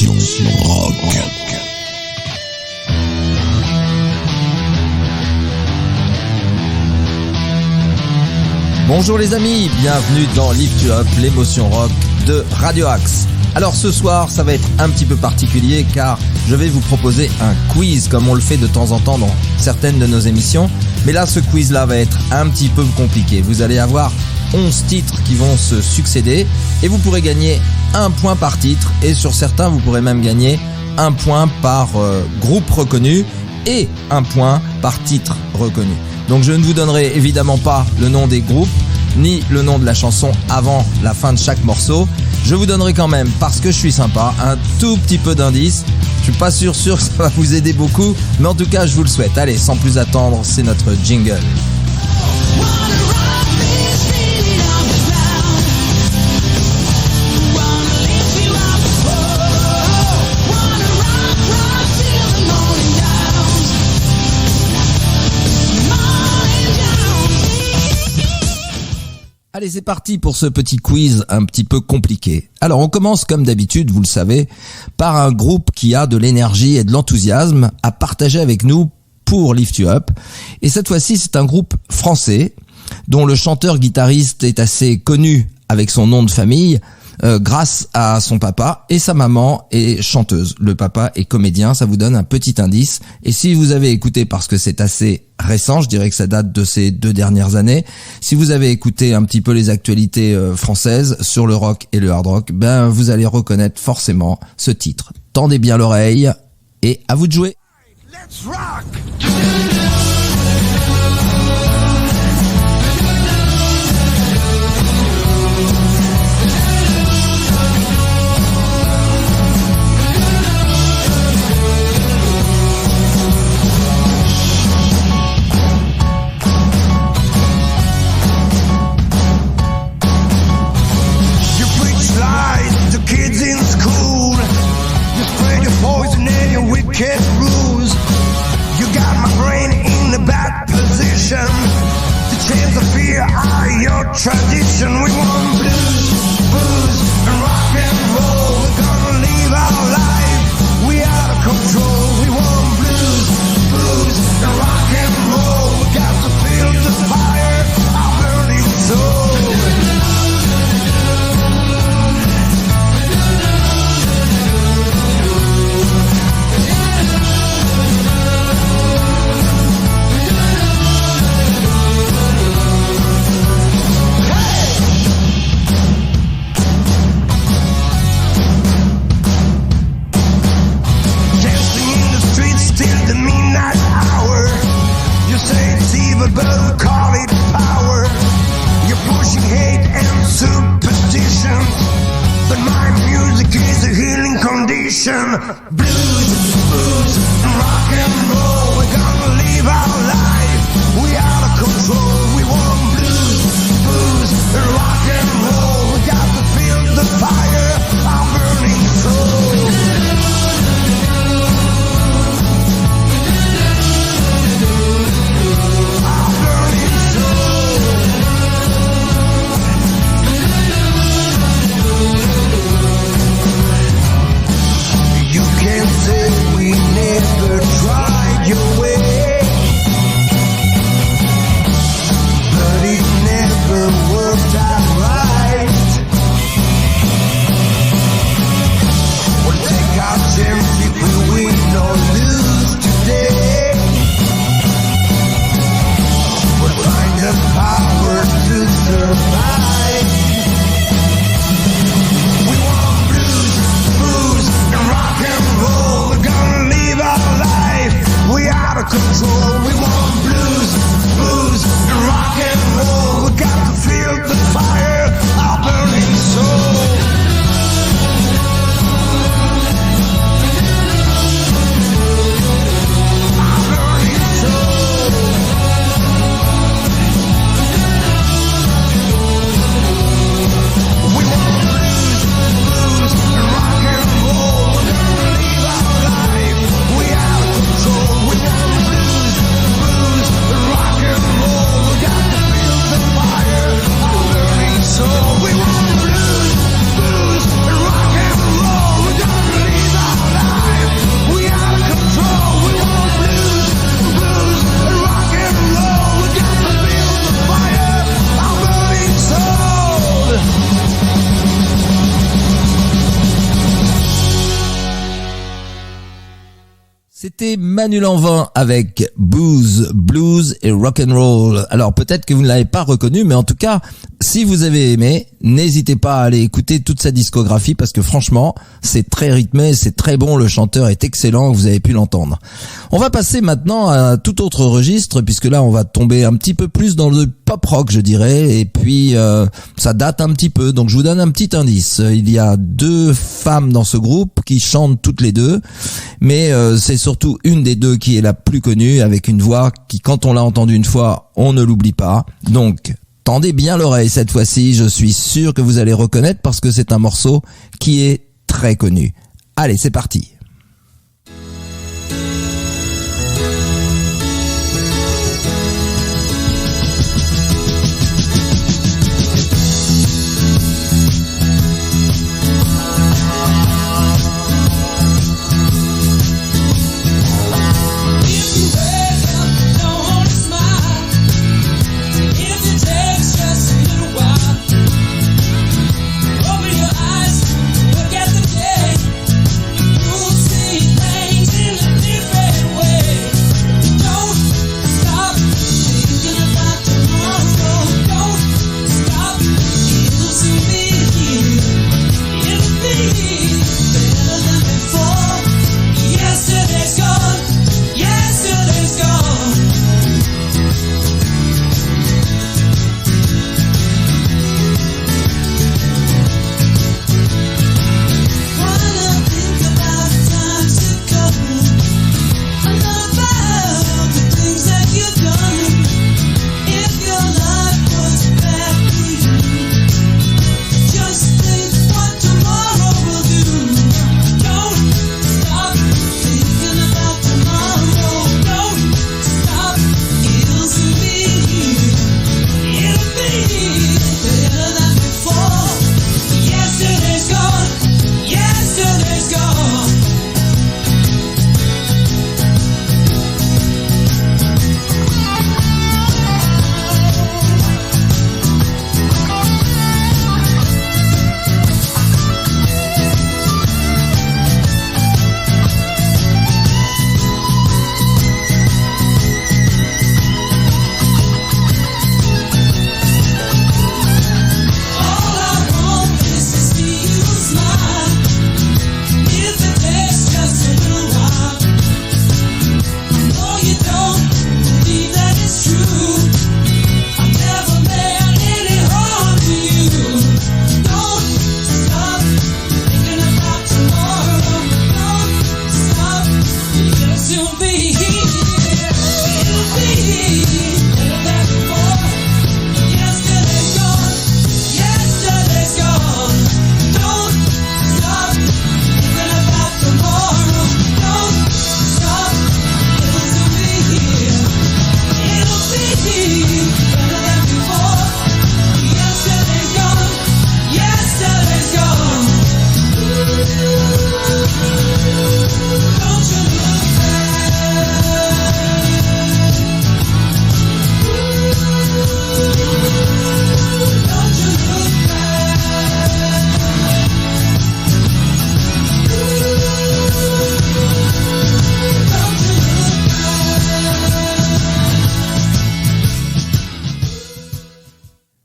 l'émotion rock. Bonjour les amis, bienvenue dans Lift You Up, l'émotion rock de Radio Axe. Alors ce soir, ça va être un petit peu particulier car je vais vous proposer un quiz comme on le fait de temps en temps dans certaines de nos émissions. Mais là, ce quiz-là va être un petit peu compliqué. Vous allez avoir 11 titres qui vont se succéder et vous pourrez gagner un point par titre. Et sur certains, vous pourrez même gagner un point par groupe reconnu et un point par titre reconnu. Donc je ne vous donnerai évidemment pas le nom des groupes ni le nom de la chanson avant la fin de chaque morceau. Je vous donnerai quand même, parce que je suis sympa, un tout petit peu d'indices. Je suis pas sûr que ça va vous aider beaucoup, mais en tout cas je vous le souhaite. Allez, sans plus attendre, c'est notre jingle. Allez, c'est parti pour ce petit quiz un petit peu compliqué. Alors, on commence comme d'habitude, vous le savez, par un groupe qui a de l'énergie et de l'enthousiasme à partager avec nous pour Lift You Up. Et cette fois-ci, c'est un groupe français dont le chanteur-guitariste est assez connu avec son nom de famille grâce à son papa, et sa maman est chanteuse. Le papa est comédien, ça vous donne un petit indice. Et si vous avez écouté, parce que c'est assez récent, je dirais que ça date de ces 2 dernières années, si vous avez écouté un petit peu les actualités françaises sur le rock et le hard rock, ben vous allez reconnaître forcément ce titre. Tendez bien l'oreille et à vous de jouer. Let's rock! Wicked rules. You got my brain in a bad position. The chains of fear are your tradition. We want blues, booze, and rock and roll. We're gonna live our life. We out of control. We want blues, booze, and rock and roll. We got to feel the fire, our burning soul. But we call it power. You're pushing hate and superstition, but my music is a healing condition. Blues, booze, and rock and roll. We're gonna live our life. We out of control. We want blues, booze, and rock and roll. We got to feel the fire, our burning soul. C'était Manu Lanvin avec Booze, Blues et Rock'n'Roll. Alors peut-être que vous ne l'avez pas reconnu, mais en tout cas, si vous avez aimé, n'hésitez pas à aller écouter toute sa discographie parce que franchement, c'est très rythmé, c'est très bon, le chanteur est excellent, vous avez pu l'entendre. On va passer maintenant à un tout autre registre puisque là on va tomber un petit peu plus dans le pop rock je dirais et puis ça date un petit peu, donc je vous donne un petit indice. Il y a 2 femmes dans ce groupe qui chantent toutes les deux, mais c'est surtout une des 2 qui est la plus connue avec une voix qui quand on l'a entendue une fois, on ne l'oublie pas. Donc tendez bien l'oreille cette fois-ci, je suis sûr que vous allez reconnaître parce que c'est un morceau qui est très connu. Allez, c'est parti.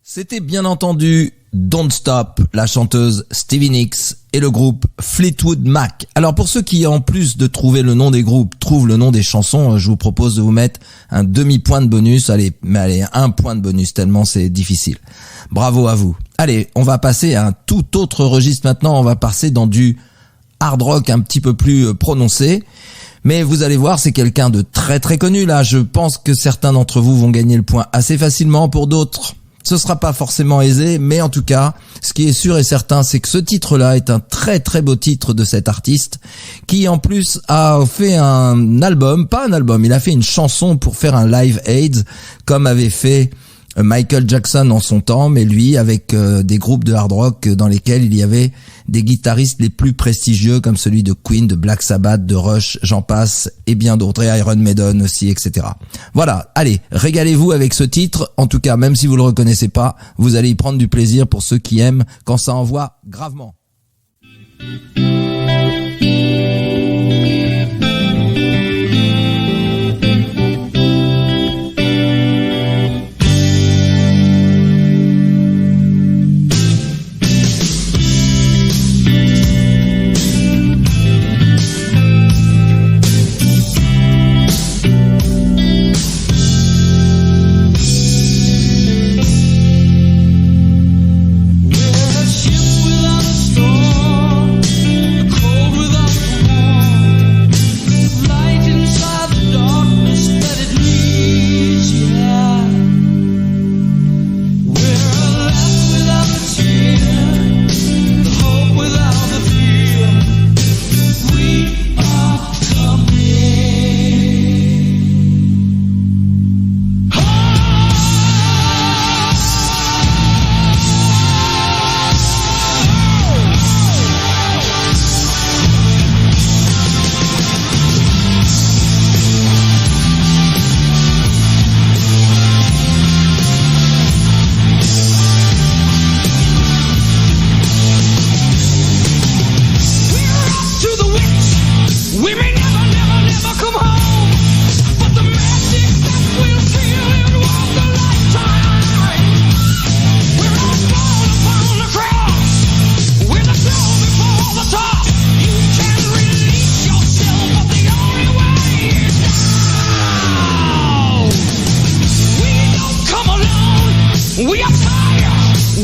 C'était bien entendu Don't Stop, la chanteuse Stevie Nicks et le groupe Fleetwood Mac. Alors pour ceux qui, en plus de trouver le nom des groupes, trouvent le nom des chansons, je vous propose de vous mettre un demi-point de bonus. Allez, 1 point de bonus tellement c'est difficile. Bravo à vous. Allez, on va passer à un tout autre registre maintenant. On va passer dans du hard rock un petit peu plus prononcé. Mais vous allez voir, c'est quelqu'un de très très connu là. Je pense que certains d'entre vous vont gagner le point assez facilement. Pour d'autres, ce sera pas forcément aisé, mais en tout cas, ce qui est sûr et certain, c'est que ce titre-là est un très très beau titre de cet artiste, qui en plus a fait un album, pas un album, il a fait une chanson pour faire un Live Aid, comme avait fait Michael Jackson en son temps, mais lui avec des groupes de hard rock dans lesquels il y avait des guitaristes les plus prestigieux comme celui de Queen, de Black Sabbath, de Rush, j'en passe, et bien d'autres, et Iron Maiden aussi, etc. Voilà, allez, régalez-vous avec ce titre, en tout cas, même si vous le reconnaissez pas, vous allez y prendre du plaisir pour ceux qui aiment quand ça envoie gravement.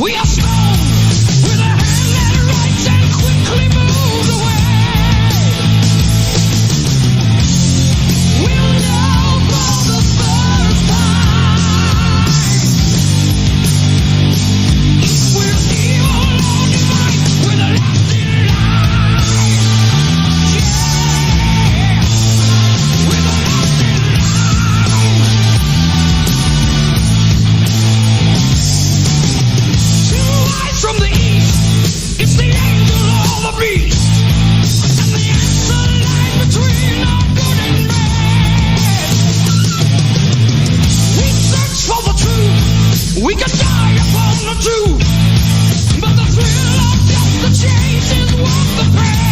We are strong with a hand that writes and quickly moves away. We'll know for the first time if we're evil or divine with a lasting light. Yeah, with a lasting light. Two eyes from the east, it's the angel or the beast, and the answer lies between our good and bad. We search for the truth, we could die upon the truth, but the thrill of just the chase is worth the pain.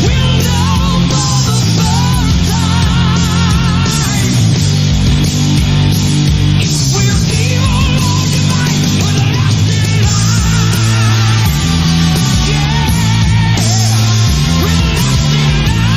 We'll know for the first time if we're evil or divine with a lasting light. Yeah, with a lasting light.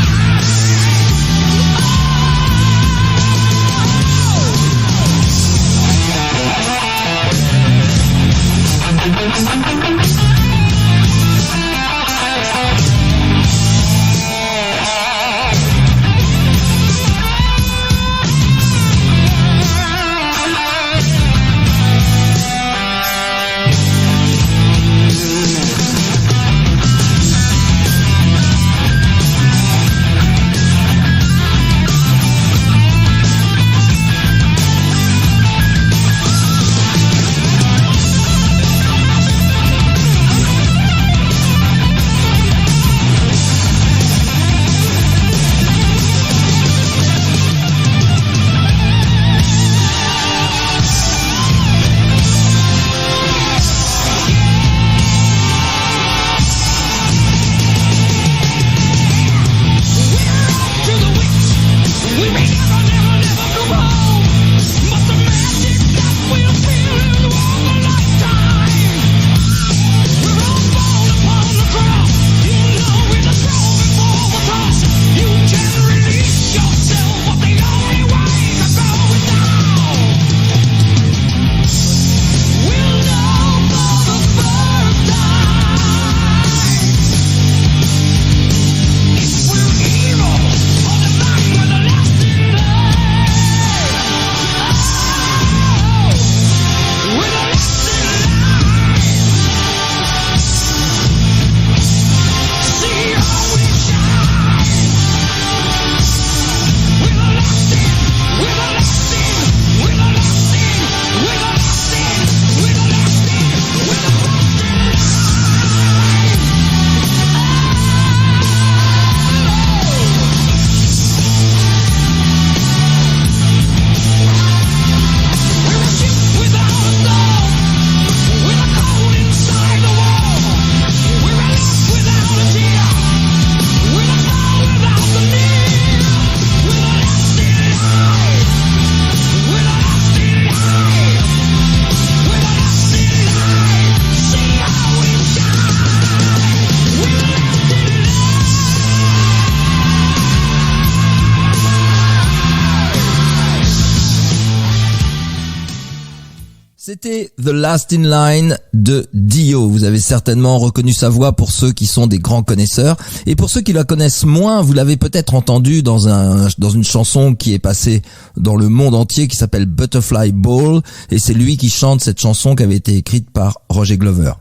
C'était The Last in Line de Dio. Vous avez certainement reconnu sa voix pour ceux qui sont des grands connaisseurs. Et pour ceux qui la connaissent moins, vous l'avez peut-être entendu dans une chanson qui est passée dans le monde entier qui s'appelle Butterfly Ball. Et c'est lui qui chante cette chanson qui avait été écrite par Roger Glover.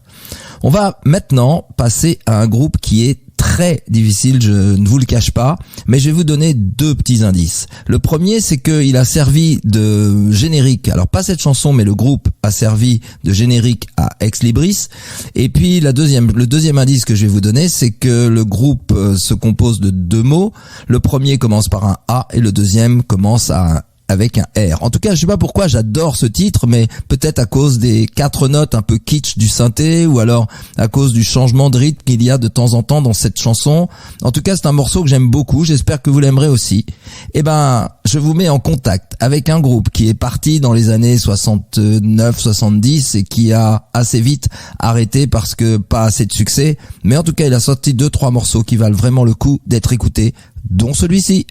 On va maintenant passer à un groupe qui est très difficile, je ne vous le cache pas, mais je vais vous donner deux petits indices. Le premier, c'est qu'il a servi de générique, alors pas cette chanson, mais le groupe a servi de générique à Ex Libris. Et puis le deuxième indice que je vais vous donner, c'est que le groupe se compose de deux mots. Le premier commence par un A et le deuxième commence avec un R. En tout cas, je sais pas pourquoi j'adore ce titre, mais peut-être à cause des 4 notes un peu kitsch du synthé, ou alors à cause du changement de rythme qu'il y a de temps en temps dans cette chanson. En tout cas, c'est un morceau que j'aime beaucoup, j'espère que vous l'aimerez aussi. Eh ben, je vous mets en contact avec un groupe qui est parti dans les années 69-70 et qui a assez vite arrêté parce que pas assez de succès. Mais en tout cas, il a sorti 2-3 morceaux qui valent vraiment le coup d'être écoutés, dont celui-ci.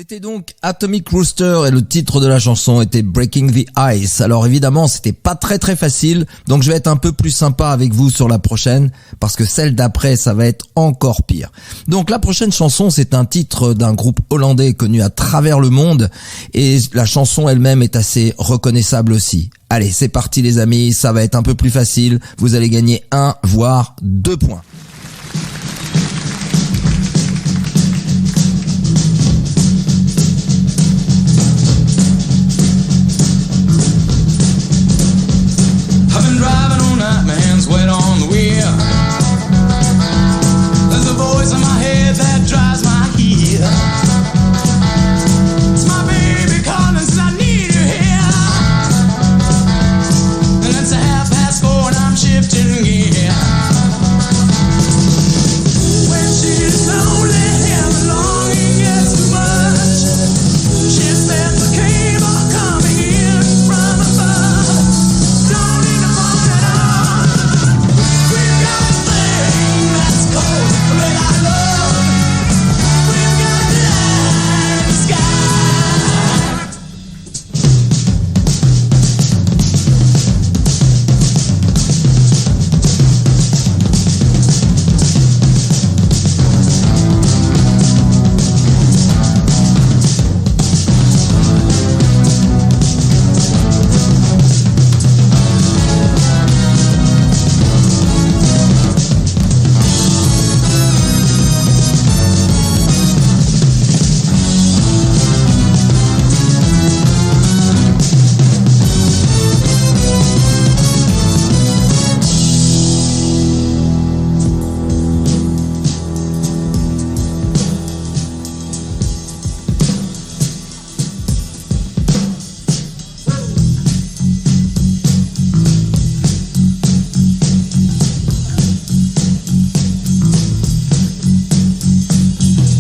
C'était donc Atomic Rooster et le titre de la chanson était Breaking the Ice. Alors évidemment, c'était pas très facile, donc je vais être un peu plus sympa avec vous sur la prochaine, parce que celle d'après, ça va être encore pire. Donc la prochaine chanson, c'est un titre d'un groupe hollandais connu à travers le monde, et la chanson elle-même est assez reconnaissable aussi. Allez, c'est parti les amis, ça va être un peu plus facile, vous allez gagner 1 voire 2 points. Driving all night, my hands wet on the wheel. There's a voice in my head that drives my heel. It's my baby calling, says I need you here. And it's 4:30 and I'm shifting gear. When she's lonely and the longing gets too much, she says the cable coming in from above. Don't need to phone it up. We've got a thing that's cold, red I love. We've got light in the sky.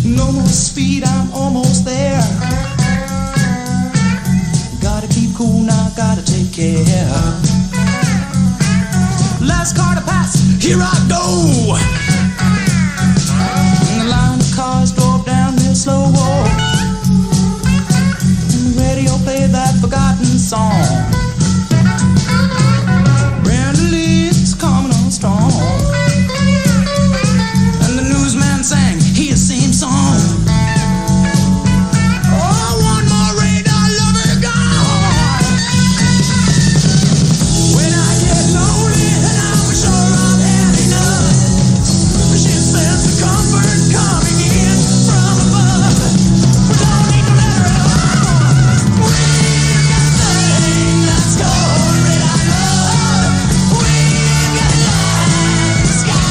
No more speed, I'm almost there. Gotta keep cool now, gotta take care. Last car to pass, here I go. And the line of cars drove down real slow. And the radio played that forgotten song. Brandon Lee's coming on strong. And the newsman sang his same song. Oh, one more radar lover gone. When I get lonely and I'm sure I've had enough, she says the comfort coming in from above. Don't need to let her alone. We've got a thing that's called red I love. We've got light in the sky.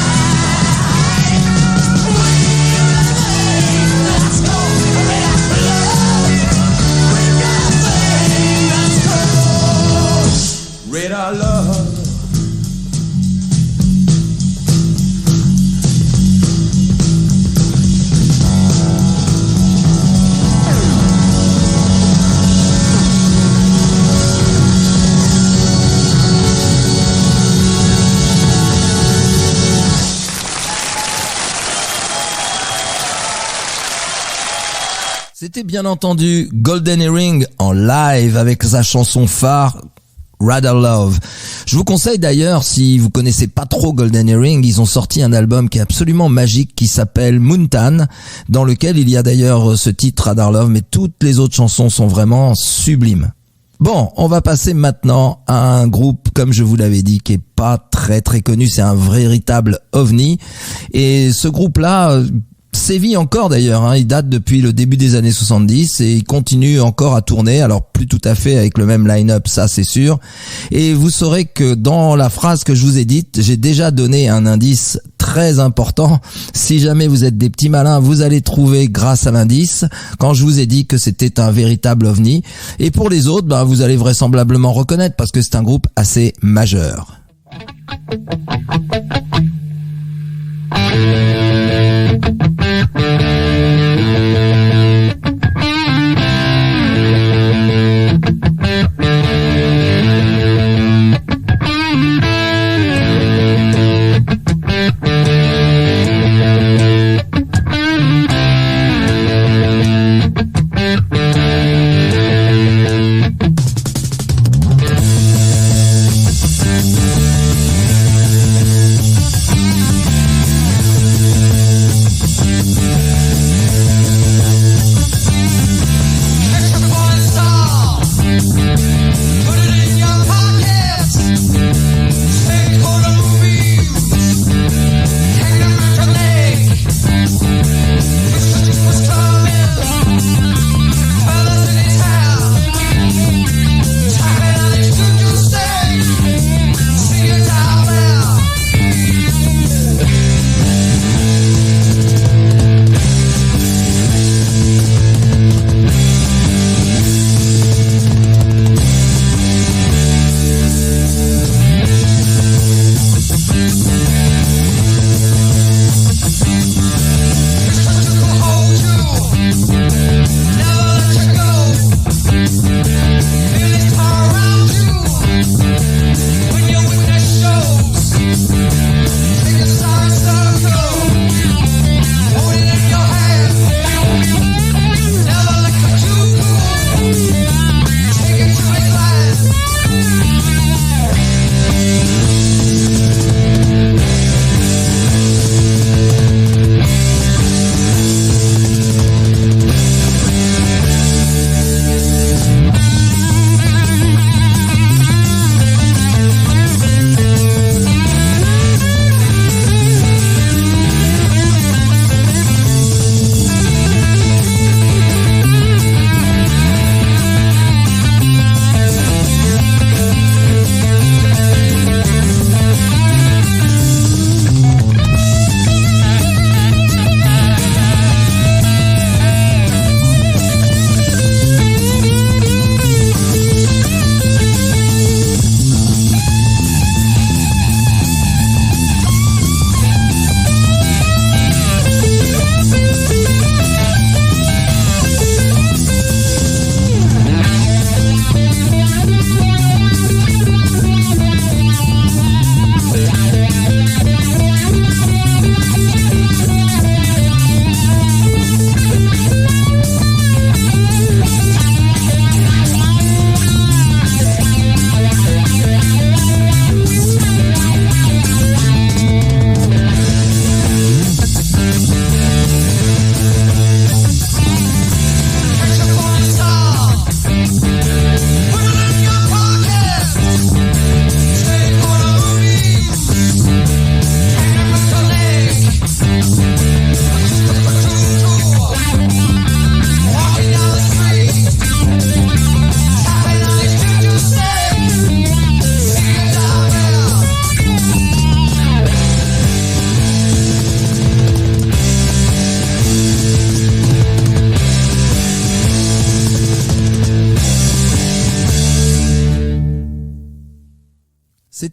Red our love. C'était bien entendu Golden Earring en live avec sa chanson phare Rather Love. Je vous conseille d'ailleurs, si vous connaissez pas trop Golden Earring, ils ont sorti un album qui est absolument magique qui s'appelle Mountain, dans lequel il y a d'ailleurs ce titre Rather Love, mais toutes les autres chansons sont vraiment sublimes. Bon, on va passer maintenant à un groupe, comme je vous l'avais dit, qui est pas très connu, c'est un véritable ovni. Et ce groupe-là sévit encore d'ailleurs, hein. Il date depuis le début des années 70 et il continue encore à tourner, alors plus tout à fait avec le même line-up, ça c'est sûr. Et vous saurez que dans la phrase que je vous ai dite, j'ai déjà donné un indice très important. Si jamais vous êtes des petits malins, vous allez trouver grâce à l'indice quand je vous ai dit que c'était un véritable ovni. Et pour les autres, vous allez vraisemblablement reconnaître parce que c'est un groupe assez majeur.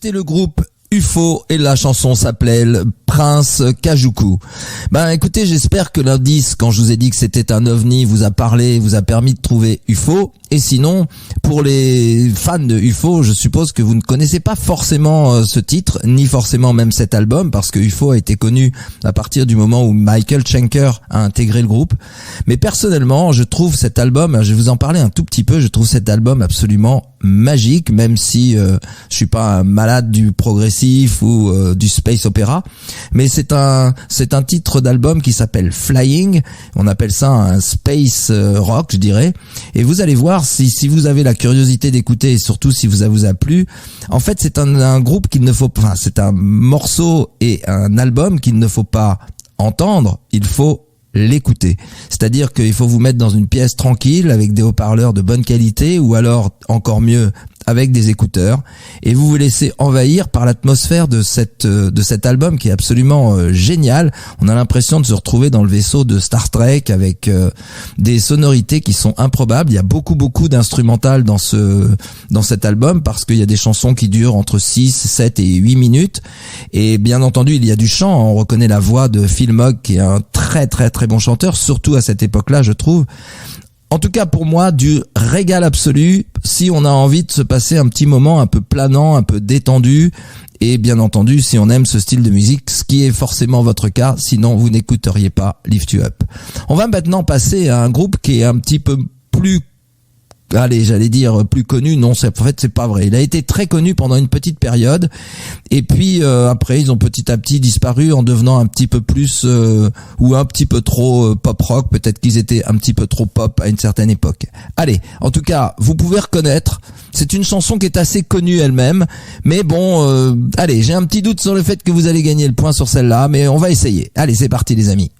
C'était le groupe UFO et la chanson s'appelait Prince Kajuku. Ben écoutez, j'espère que l'indice, quand je vous ai dit que c'était un ovni, vous a parlé, vous a permis de trouver UFO. Et sinon, pour les fans de UFO, je suppose que vous ne connaissez pas forcément ce titre, ni forcément même cet album, parce que UFO a été connu à partir du moment où Michael Schenker a intégré le groupe. Mais personnellement, je trouve cet album, je vais vous en parler un tout petit peu, je trouve cet album absolument magique, même si je suis pas un malade du progressif ou du space opéra. Mais c'est un titre d'album qui s'appelle Flying. On appelle ça un space rock, je dirais. Et vous allez voir si vous avez la curiosité d'écouter et surtout si ça vous a plu. En fait, c'est un groupe c'est un morceau et un album qu'il ne faut pas entendre. Il faut l'écouter. C'est-à-dire qu'il faut vous mettre dans une pièce tranquille avec des haut-parleurs de bonne qualité ou alors encore mieux avec des écouteurs et vous vous laissez envahir par l'atmosphère de cet album qui est absolument génial. On a l'impression de se retrouver dans le vaisseau de Star Trek avec des sonorités qui sont improbables. Il y a beaucoup d'instrumental dans cet album parce qu'il y a des chansons qui durent entre 6, 7 et 8 minutes et bien entendu il y a du chant. On reconnaît la voix de Phil Mogg qui est un très bon chanteur, surtout à cette époque-là, je trouve. En tout cas, pour moi, du régal absolu si on a envie de se passer un petit moment un peu planant, un peu détendu et bien entendu, si on aime ce style de musique, ce qui est forcément votre cas, sinon vous n'écouteriez pas Lift You Up. On va maintenant passer à un groupe qui est un petit peu plus plus connu. Non, c'est pas vrai. Il a été très connu pendant une petite période et puis après ils ont petit à petit disparu en devenant un petit peu plus ou un petit peu trop pop rock. Peut-être qu'ils étaient un petit peu trop pop à une certaine époque. Allez, en tout cas, vous pouvez reconnaître. C'est une chanson qui est assez connue elle-même, mais bon, allez, j'ai un petit doute sur le fait que vous allez gagner le point sur celle-là, mais on va essayer. Allez, c'est parti les amis.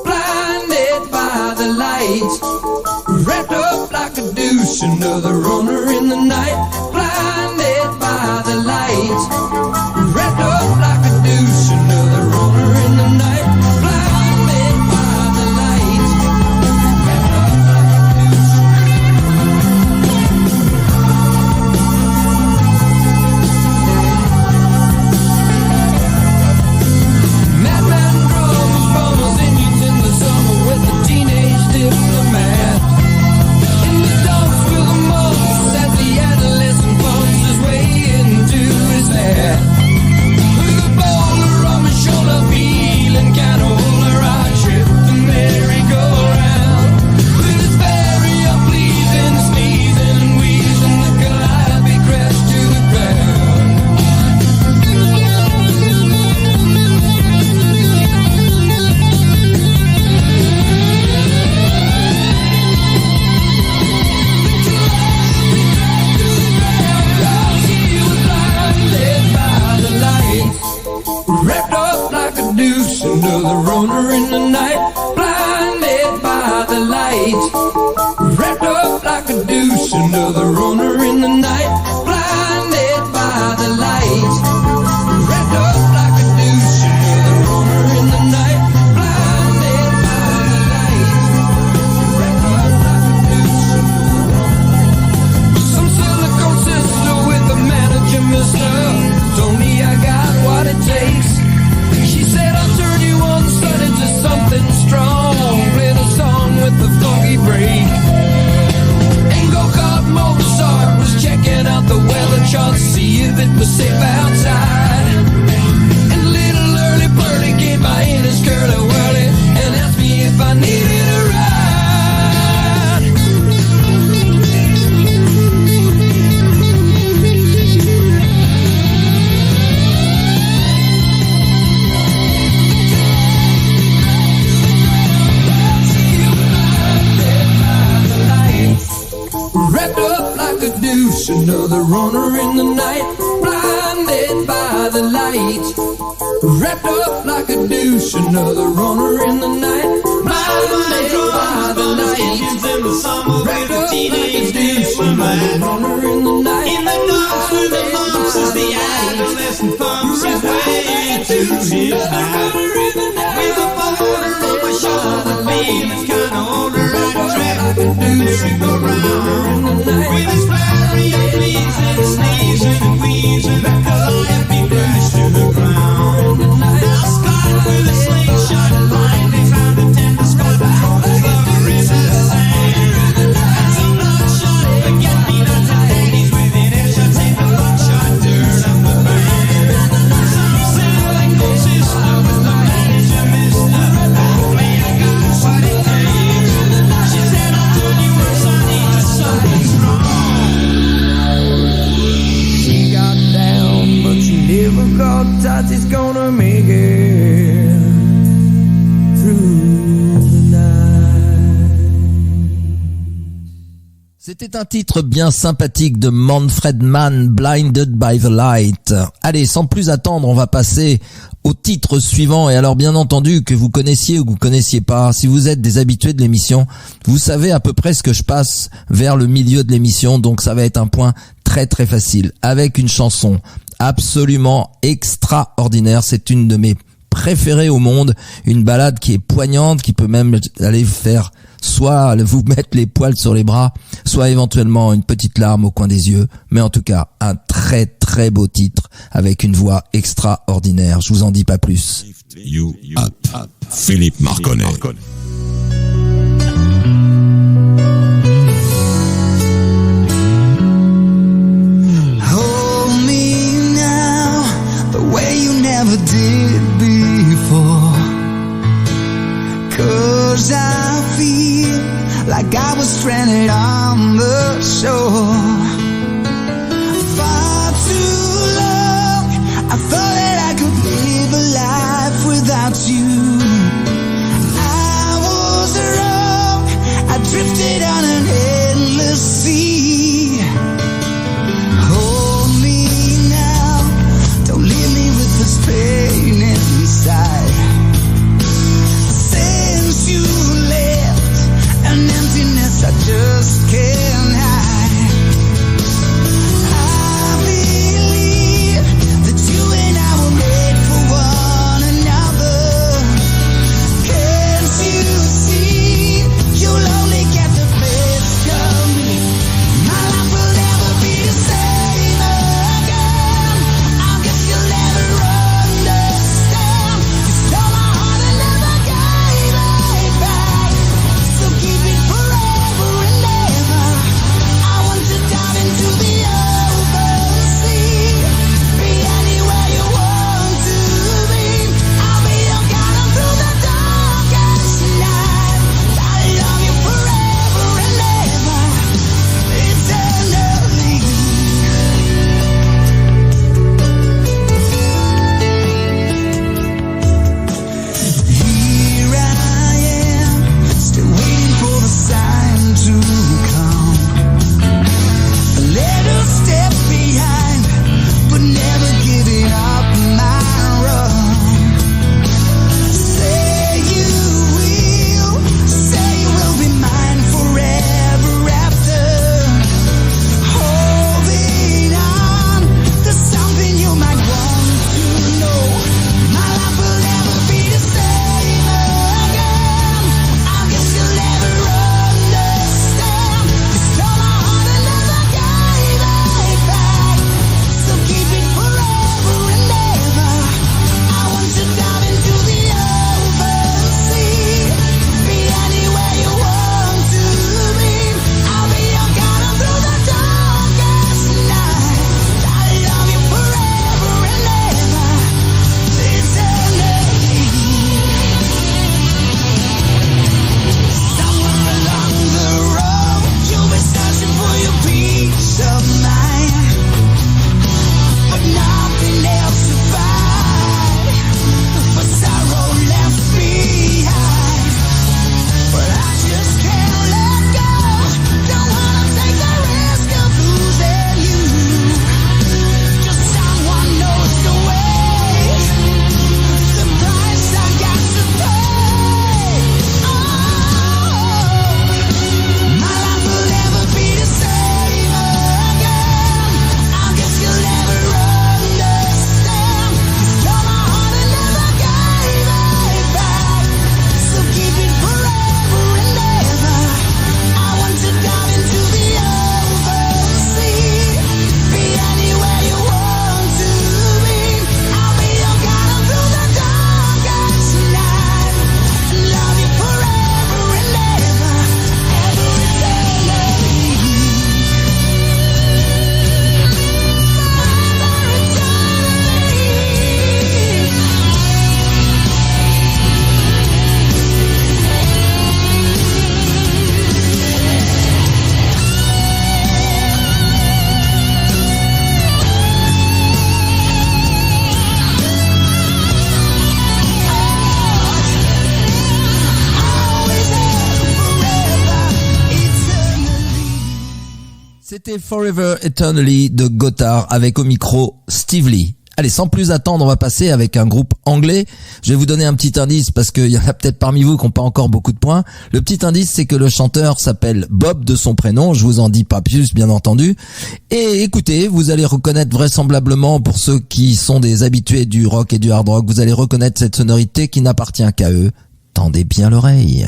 Blinded by the lights, wrapped up like a douche, another runner in the night. Blinded by the lights, wrapped up like a douche, another runner in the night. Blinded by the lights, wrapped up like a douche. Madman drums, bummers, Indians in the summer with a teenage diplomat. In the dumps with the monks as the adolescent bumps his way into his hat. With a boulder on my shoulder, peeling canola, I trip the merry-go-round. With his very unpleasing sneezing and wheezing, the calliope crashed to the ground. Wrapped up like a deuce, another runner in the night. Blinded by the lights. Wrapped up like a deuce, another runner in the night. Blinded by the lights. Wrapped up like a deuce, another runner in the night. Blinded by the lights. Wrapped up like a deuce. Some silicone sister with a manager, Mr. Tony, I got what it takes. She said I'll turn you on, son, into something strong. Play the song with the funky break. And go-kart Mozart was checking out the weather chart to see if it was safe outside. And little early birdie gave my in his curly whirly and asked me if I needed a ride. Wrapped up like a deuce, another runner in the night. Blinded by the lights. Wrapped up like a deuce, another runner in the night. Blinded by the lights. Wrapped up like a deuce, another runner in the night. In the dark with the monks as the adolescent bumps his way into C'était un titre bien sympathique de Manfred Mann, Blinded by the Light. Allez, sans plus attendre, on va passer au titre suivant. Et alors, bien entendu, que vous connaissiez ou que vous connaissiez pas, si vous êtes des habitués de l'émission, vous savez à peu près ce que je passe vers le milieu de l'émission. Donc, ça va être un point très très facile. Avec une chanson absolument extraordinaire. C'est une de mes préférées au monde. Une ballade qui est poignante, qui peut même aller faire soit vous mettre les poils sur les bras, soit éventuellement une petite larme au coin des yeux, mais en tout cas un très très beau titre avec une voix extraordinaire. Je vous en dis pas plus. You up, Philippe Marconnet. Hold me now, the way you never did before. 'Cause I feel like I was stranded on the shore. Far too long, I thought that I could live a life without you. I was wrong, I drifted on an endless sea. Hold me now, don't leave me with this pain inside. Since you left, an emptiness I just can't hide. I believe that you and I were made for one another. Can't you see, you'll only get the best of me. My life will never be the same again. I guess you'll never understand. You stole my heart and never gave it back. So keep it forever and ever. C'était Forever Eternally de Gotthard avec au micro Steve Lee. Allez, sans plus attendre, on va passer avec un groupe anglais. Je vais vous donner un petit indice parce qu'il y en a peut-être parmi vous qui n'ont pas encore beaucoup de points. Le petit indice, c'est que le chanteur s'appelle Bob de son prénom. Je vous en dis pas plus, bien entendu. Et écoutez, vous allez reconnaître vraisemblablement, pour ceux qui sont des habitués du rock et du hard rock, vous allez reconnaître cette sonorité qui n'appartient qu'à eux. Tendez bien l'oreille.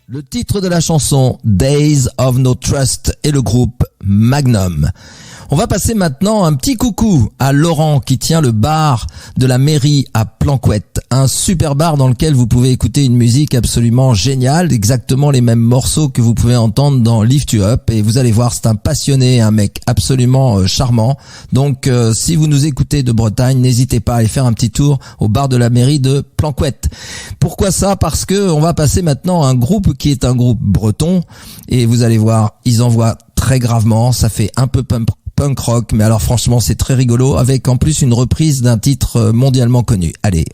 Le titre de la chanson Days of No Trust et le groupe Magnum. On va passer maintenant un petit coucou à Laurent qui tient le bar de la mairie à Planquette. Un super bar dans lequel vous pouvez écouter une musique absolument géniale, exactement les mêmes morceaux que vous pouvez entendre dans Lift You Up. Et vous allez voir, c'est un passionné, un mec absolument charmant. Donc si vous nous écoutez de Bretagne, n'hésitez pas à aller faire un petit tour au bar de la mairie de Planquette. Pourquoi ça? Parce que on va passer maintenant à un groupe qui est un groupe breton. Et vous allez voir, ils envoient très gravement, ça fait un peu punk rock, mais alors franchement c'est très rigolo, avec en plus une reprise d'un titre mondialement connu. Allez,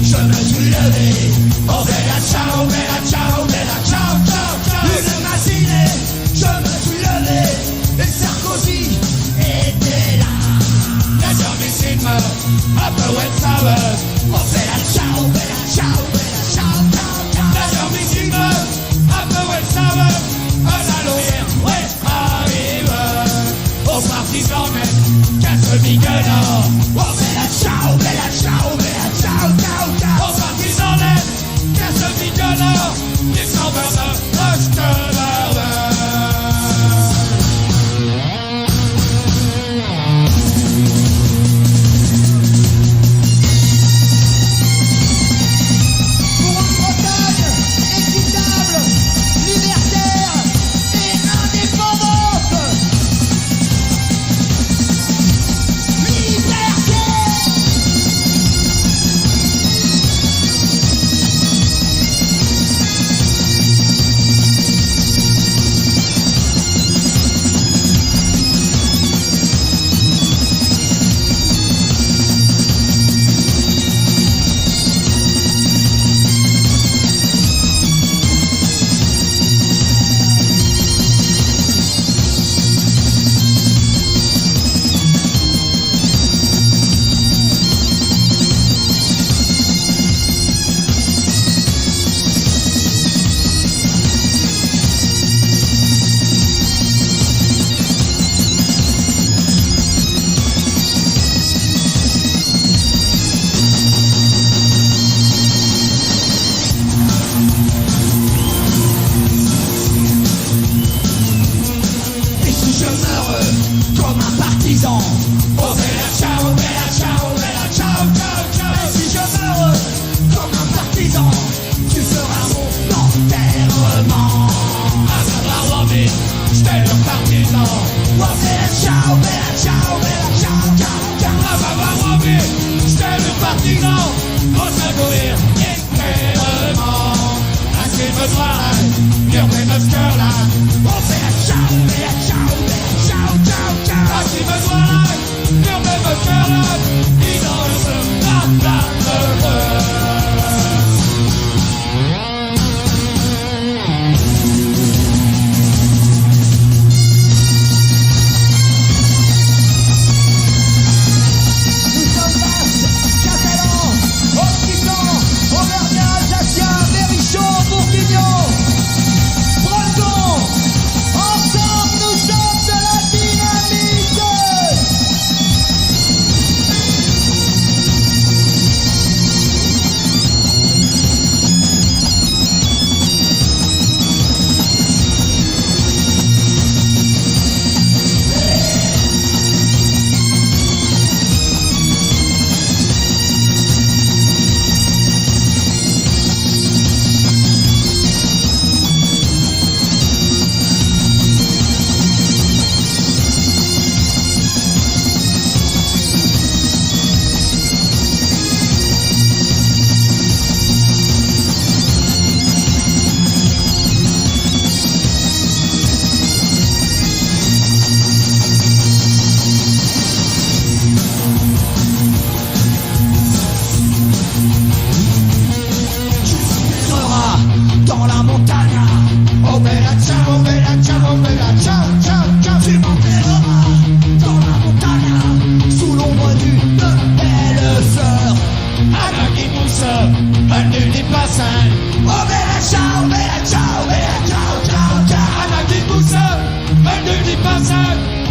Je me suis levé, on fait la ciao, mais la ciao, mais la ciao, ciao, ciao. Une matinée, je me suis levé, et Sarkozy était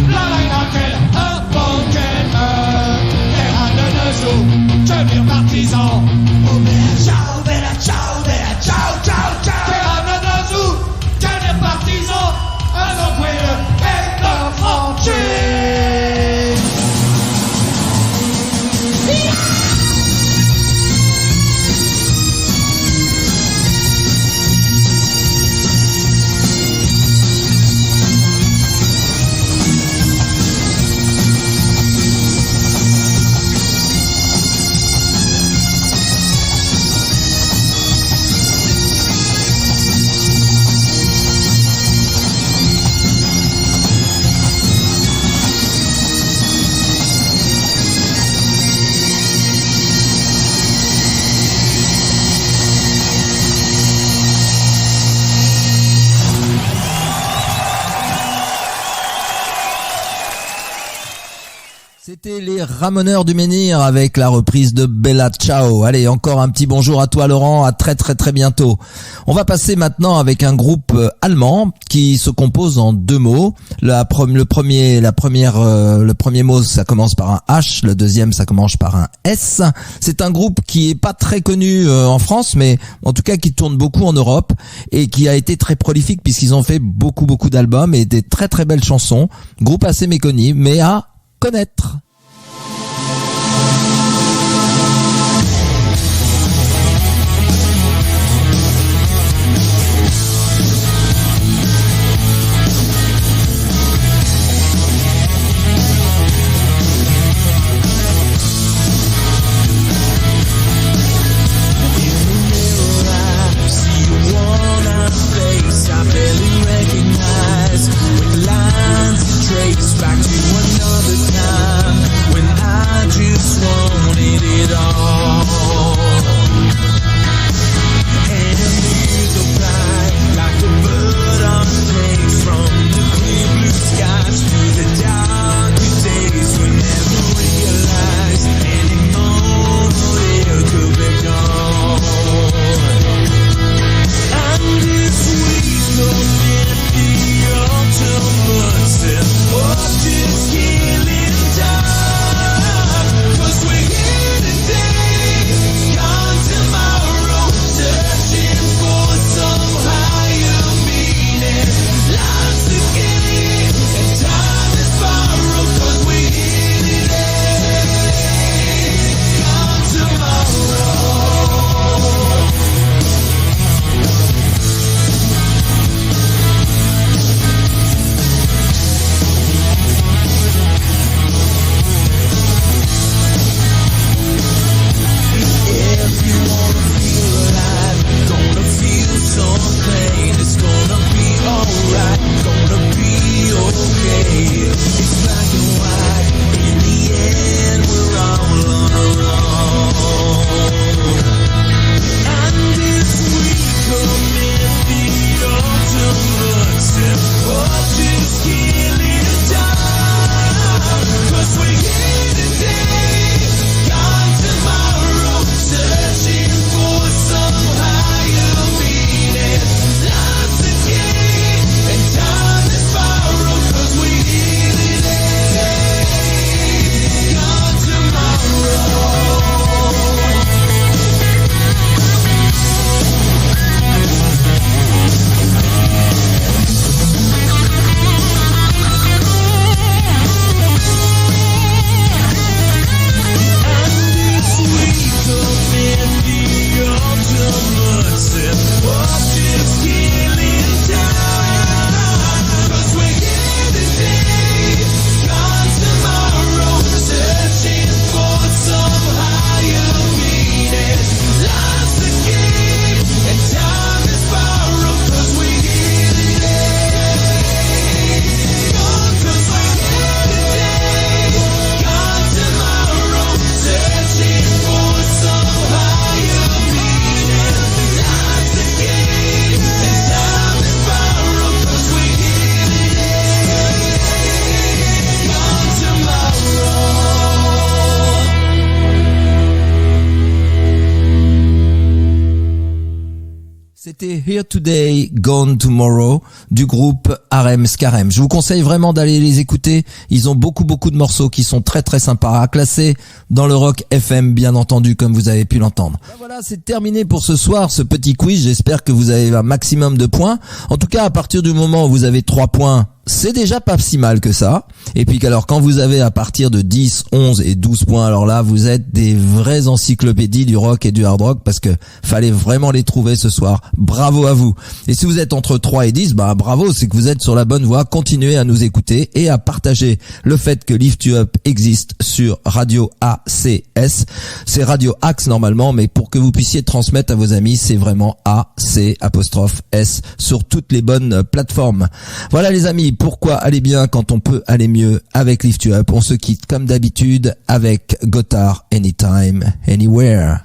La reine quelle un bon qu'elle meurt. Terrain de Neuzou, que dire partisan. Oh bella ciao, ciao. Terrain de Neuzou, que dire partisan. Un homme et un franchi. C'était les Ramoneurs du Menhir avec la reprise de Bella Ciao. Allez, encore un petit bonjour à toi Laurent, à très bientôt. On va passer maintenant avec un groupe allemand qui se compose en deux mots. Le premier mot ça commence par un H, le deuxième ça commence par un S. C'est un groupe qui est pas très connu en France, mais en tout cas qui tourne beaucoup en Europe et qui a été très prolifique puisqu'ils ont fait beaucoup d'albums et des très belles chansons. Groupe assez méconnu, mais à connaître. Back to another time. Here Today, Gone Tomorrow du groupe Harem Scarem. Je vous conseille vraiment d'aller les écouter. Ils ont beaucoup de morceaux qui sont très très sympas à classer dans le rock FM, bien entendu, comme vous avez pu l'entendre. Voilà, c'est terminé pour ce soir, ce petit quiz. J'espère que vous avez un maximum de points. En tout cas, à partir du moment où vous avez 3 points, c'est déjà pas si mal que ça. Et puis alors quand vous avez à partir de 10, 11 et 12 points, alors là vous êtes des vraies encyclopédies du rock et du hard rock, parce que fallait vraiment les trouver ce soir. Bravo à vous. Et si vous êtes entre 3 et 10, bravo, c'est que vous êtes sur la bonne voie. Continuez à nous écouter et à partager le fait que Lift You Up existe sur Radio ACS. C'est Radio Axe normalement, mais pour que vous puissiez transmettre à vos amis, c'est vraiment AC''S sur toutes les bonnes plateformes. Voilà les amis, pourquoi aller bien quand on peut aller mieux avec Lift You Up. On se quitte comme d'habitude avec Gotthard, Anytime, Anywhere.